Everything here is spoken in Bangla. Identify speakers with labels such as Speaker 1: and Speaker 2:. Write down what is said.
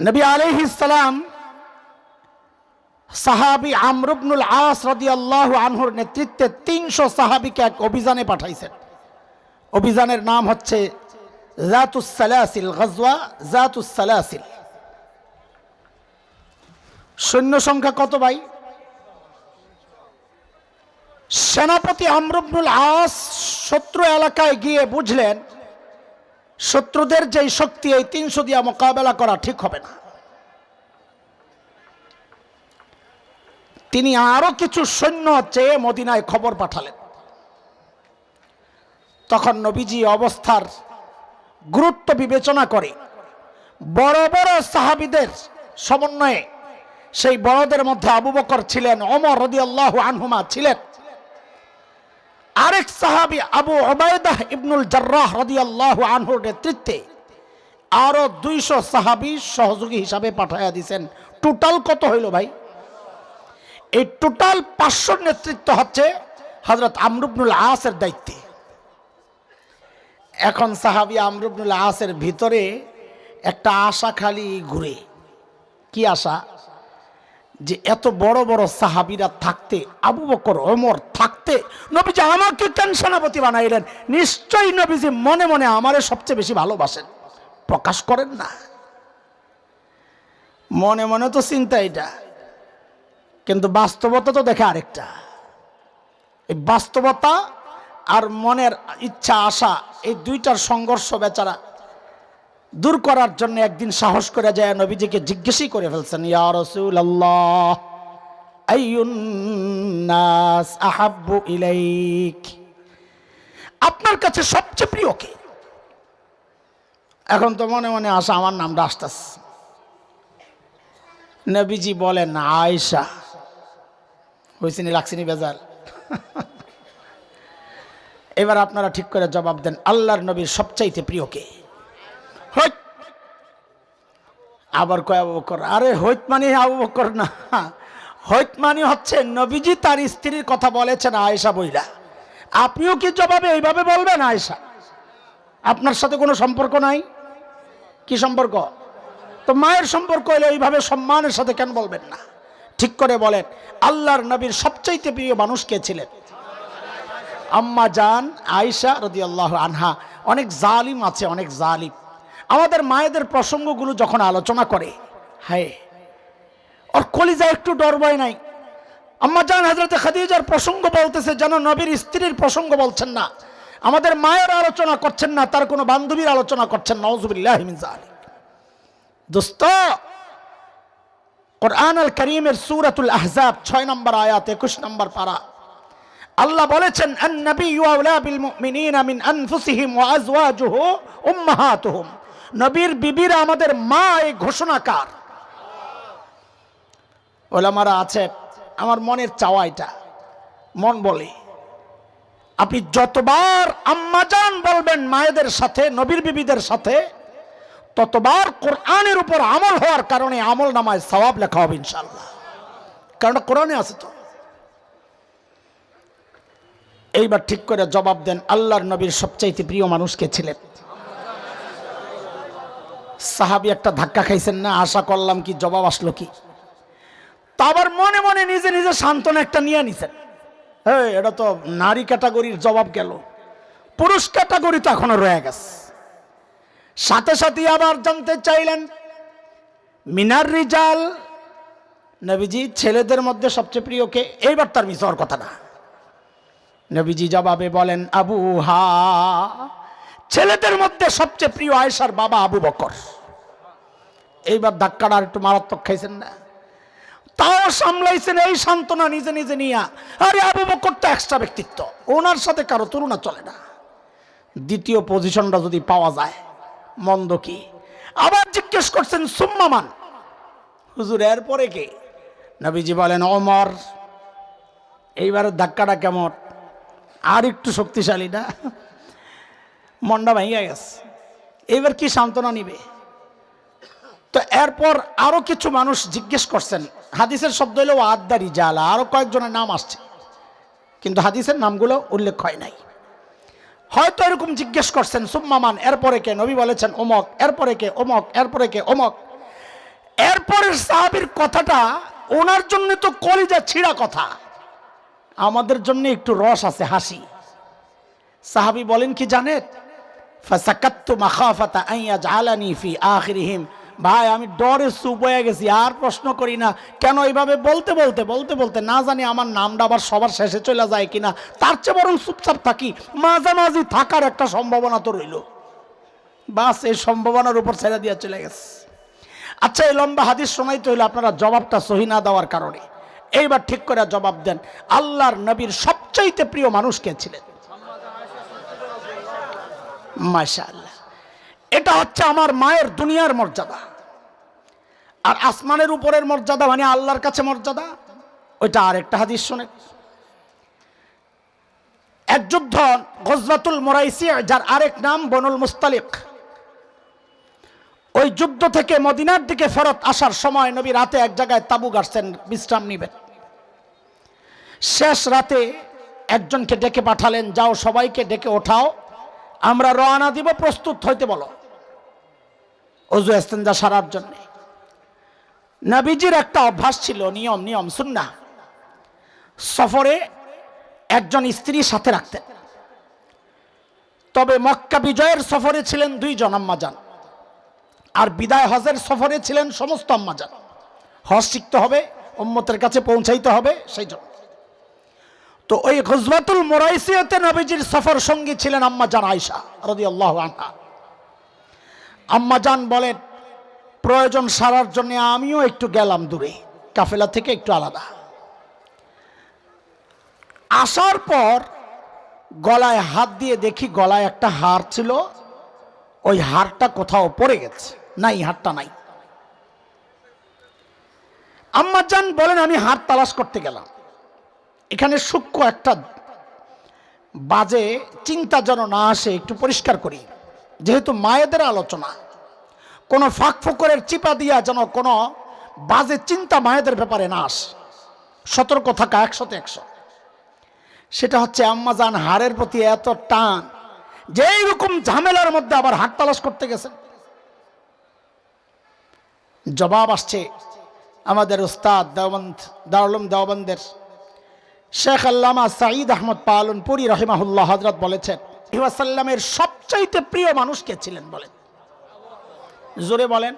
Speaker 1: নবী আলাইহিস সালাম সাহাবী আমর ইবনুল আস রাদিয়াল্লাহু আনহুর নেতৃত্বে ৩০০ সাহাবীকে এক অভিযানে পাঠাইছেন। অভিযানের নাম হচ্ছে যাতুস সালাসিল, গজওয়া যাতুস সালাসিল। সৈন্য সংখ্যা কত ভাই? সেনাপতি আমর ইবনুল আস শত্রু এলাকায় গিয়ে বুঝলেন শত্রুদের যেই শক্তি এই ৩০০ দিয়া মোকাবেলা করা ঠিক হবে না। তিনি আরো কিছু সৈন্য চেয়ে মদিনায় খবর পাঠালেন। তখন নবীজি অবস্থার গুরুত্ব বিবেচনা করে বড় বড় সাহাবীদের সমন্বয়ে, সেই বড়দের মধ্যে আবু বকর ছিলেন, ওমর রাদিয়াল্লাহু আনহুমা ছিলেন, আরেক সাহাবী আবু উবাইদাহ ইবনুল জাররাহ রাদিয়াল্লাহু আনহুর নেতৃত্বে আরো ২০০ সাহাবী সহযোগী হিসাবে পাঠাইয়া দিয়েছেন। টোটাল কত হইল ভাই? এই টোটাল ৫০০ নেতৃত্ব হচ্ছে হযরত আমর ইবনুল আসের দায়িত্বে। এখন সাহাবী আমর ইবনুল আসের ভিতরে একটা আশা খালি ঘুরে। কি আশা? যে এত বড় বড় সাহাবীরা থাকতে, আবু বকর ওমর থাকতে নবীজি আমাকে কেন সেনাপতি বানাইলেন? নিশ্চয়ই নবীজি মনে মনে আমারে সবচেয়ে বেশি ভালোবাসেন, প্রকাশ করেন না। মনে মনে তো চিন্তা এটা, কিন্তু বাস্তবতা তো দেখে আরেকটা। এই বাস্তবতা আর মনের ইচ্ছা আশা, এই দুইটার সংঘর্ষ বেচারা দূর করার জন্য একদিন সাহস করে যায় নবীজিকে জিজ্ঞেসই করে ফেলছেন, ইয়া রাসূলুল্লাহ আইয়ুন নাস আহাব্বু ইলাইক, আপনার কাছে সবচেয়ে প্রিয় কে? এখন তো মনে মনে আশা আমার নামটা আসতেছে। নবীজি বলেন আয়েশা। হইছিনি, লাগছিনি বেজাল? এবার আপনারা ঠিক করে জবাব দেন, আল্লাহর নবীর সবচাইতে প্রিয় কে? হইত। আবার কয় আবু বকর। আরে হইত মানে আবু বকর না, হইত মানে হচ্ছে নবীজি তার স্ত্রীর কথা বলেছেন আয়েশা বইলা। আপনিও কি জবাবে এইভাবে বলবেন আয়েশা? আপনার সাথে কোনো সম্পর্ক নাই? কি সম্পর্ক? তো মায়ের সম্পর্ক হলে এইভাবে সম্মানের সাথে কেন বলবেন না? ঠিক করে বলেন, আল্লাহর নবীর সবচাইতে প্রিয় মানুষ কে ছিলেন? আম্মা জান আয়েশা রাদিয়াল্লাহু আনহা। অনেক জালিম আছে, অনেক জালিম আমাদের মায়েদের প্রসঙ্গগুলো যখন আলোচনা করে, হায় ওর কলিজায় একটু ডর ভয় নাই। আম্মা জান হযরত খাদিজার প্রসঙ্গ বলতেছে যেন নবীর স্ত্রীর প্রসঙ্গ বলছেন না, আমাদের মায়ের আলোচনা করছেন না, তার কোনো বান্ধবীর আলোচনা করছেন। নাউযুবিল্লাহি মিন যালিক। দোস্ত, কোরআন আল কারীমের সূরাতুল আহজাব ৬ নম্বর আয়াত ২১ নম্বর পারা আল্লাহ বলেছেন, আন-নাবিয়্যু আওলা বিল মুমিনিনা মিন আনফুসিহিম ওয়া আজওয়াজুহু উম্মাহাতুহুম। নবীর বিবিরা আমাদের মা, এই ঘোষণাকার। ওলামারা আছে, আমার মনের চাওয়া এটা, মন বলে আপনি যতবার আম্মাজান বলবেন মায়েদের সাথে, নবীর বিবিদের সাথে, ততবার কোরআনের উপর আমল হওয়ার কারণে আমল নামায় সওয়াব লেখা হবে ইনশাআল্লাহ। কারণ কোরআনে আছে তো। এইবার ঠিক করে জবাব দেন, আল্লাহর নবীর সবচাইতে প্রিয় মানুষ কে ছিলেন? সাহাবী একটা ধাক্কা খাইছেন না? আশা করলাম কি জবাব আসলো কি? তা আবার মনে মনে নিজে নিজে সান্ত্বনা একটা নিয়ে নিছেন, এটা তো নারী ক্যাটাগরির জবাব গেল, পুরুষ ক্যাটাগরি তো এখনো রয়ে গেছে। সাথে সাথে আবার জানতে চাইলেন, মিনার রিজাল, নবীজি ছেলেদের মধ্যে সবচেয়ে প্রিয় কে? এইবার তার মিস হওয়ার কথা না। নবীজি জবাবে বলেন, আবুহা, ছেলেদের মধ্যে সবচেয়ে প্রিয় আয়েশার বাবা আবু বকর। এইবার ধাক্কাটা আর একটু মারাত্মক খাইছেন না? তাও সামলাইছেন এই সান্ত্বনা নিজে নিজে নিয়া। আরে আবু বকর তো এক্সট্রা ব্যক্তিত্ব, ওনার সাথে কারো তুলনা চলে না। দ্বিতীয় পজিশনটা যদি পাওয়া যায় মন্দ কি? আবার জিজ্ঞেস করছেন, সুম্মামান, হুজুর এরপরে কে? নবীজি বলেন ওমর। এইবারের ধাক্কাটা কেমন? আর একটু শক্তিশালী না? মনটা ভাঙিয়া গেছে। এইবার কি সান্ত্বনা নিবে? তো এরপর আরো কিছু মানুষ জিজ্ঞেস করছেন, হাদিসের শব্দ হলো আদ্দা রিজালা, আরো কয়েকজনের নাম আসছে কিন্তু হাদিসের নামগুলো উল্লেখ হয় নাই। হয়তো এরকম জিজ্ঞেস করছেন, সুম্মামান, এরপরে কে? নবী বলেছেন অমক, এরপরে কে? অমক, এরপরে কে? অমক। এরপরের সাহাবীর কথাটা ওনার জন্য তো কলিজা ছিঁড়া কথা, আমাদের জন্য একটু রস আছে, হাসি। সাহাবী বলেন কি জানেন? ফাসাকাততু মাখাফাতা আন ইয়াজআলানি ফি আখিরিহিম। ভাই আমি ডরে চুপ হয়ে গেছি, আর প্রশ্ন করি না। কেন? এইভাবে বলতে বলতে বলতে বলতে না জানি আমার নামটা আবার সবার শেষে চলে যায় কিনা, তার চেয়ে বরং চুপচাপ থাকি, মাঝামাঝি থাকার একটা সম্ভাবনা তো রইল। বাস এই সম্ভাবনার উপর ছেড়ে দিয়ে চলে গেছে। আচ্ছা, এই লম্বা হাদিস শোনাইতে হইলে আপনারা জবাবটা সহি না দেওয়ার কারণে এইবার ঠিক করে জবাব দেন। আল্লাহর নবীর সবচাইতে প্রিয় মানুষ কে ছিলেন? মাশাআল্লাহ। এটা হচ্ছে আমার মায়ের দুনিয়ার মর্যাদা, আর আসমানের উপরের মর্যাদা মানে আল্লাহর কাছে মর্যাদা, ওইটা আরেকটা হাদিস শুনে। এক যুদ্ধ গজওয়াতুল মুরাইসি, যার আরেক নাম বনুল মুস্তালিক, ওই যুদ্ধ থেকে মদিনার দিকে ফেরত আসার সময় নবী রাতে এক জায়গায় তাবু গাড়ছেন বিশ্রাম নিবেন। শেষ রাতে একজনকে ডেকে পাঠালেন, যাও সবাইকে ডেকে ওঠাও, আমরা রওনা দিব, প্রস্তুত হইতে বলো ওযু ইস্তেনজা সারার জন্য। নবীজির একটা অভ্যাস ছিল, নিয়ম সুন্নাহ, সফরে একজন স্ত্রী সাথে রাখতেন। তবে মক্কা বিজয়ের সফরে ছিলেন দুইজন আম্মাজান, আর বিদায় হজের সফরে ছিলেন সমস্ত আম্মাজান। হজ শিখতে হবে, উম্মতের কাছে পৌঁছাইতে হবে, সেই জন্য। তো ওই গজওয়াতুল মুরাইসিয়াতে নবীজির সফর সঙ্গী ছিলেন আম্মাজান আয়েশা রাদিয়াল্লাহু আনহা। আম্মাজান বলেন, প্রয়োজন সারার জন্য আমিও একটু গেলাম দূরে, কাফেলা থেকে একটু আলাদা। আসার পর গলায় হাত দিয়ে দেখি গলায় একটা হার ছিল, ওই হারটা কোথাও পড়ে গেছে, নাই হারটা নাই। আম্মাজান বলেন, আমি হার তালাশ করতে গেলাম। এখানে সূক্ষ্ম একটা বাজে চিন্তা যেন না আসে, একটু পরিষ্কার করি, যেহেতু মায়েদের আলোচনা, কোনো ফাঁক ফোকরের চিপা দিয়া যেন কোনো বাজে চিন্তা মায়েদের ব্যাপারে না আসে, সতর্ক থাকা 100-100। সেটা হচ্ছে আম্মাজান হারের প্রতি এত টান যে এইরকম ঝামেলার মধ্যে আবার হাত তালাশ করতে গেছেন। জবাব আসছে আমাদের উস্তাদ দারুল উলুম দেওবন্দের শেখ আল্লামা সাঈদ আহমদ পালনপুরি রহিমাহুল্লাহ হযরত বলেছেন, সাল্লামের সবচাইতে প্রিয় মানুষ কে ছিলেন বলেন? জোরে বলেন।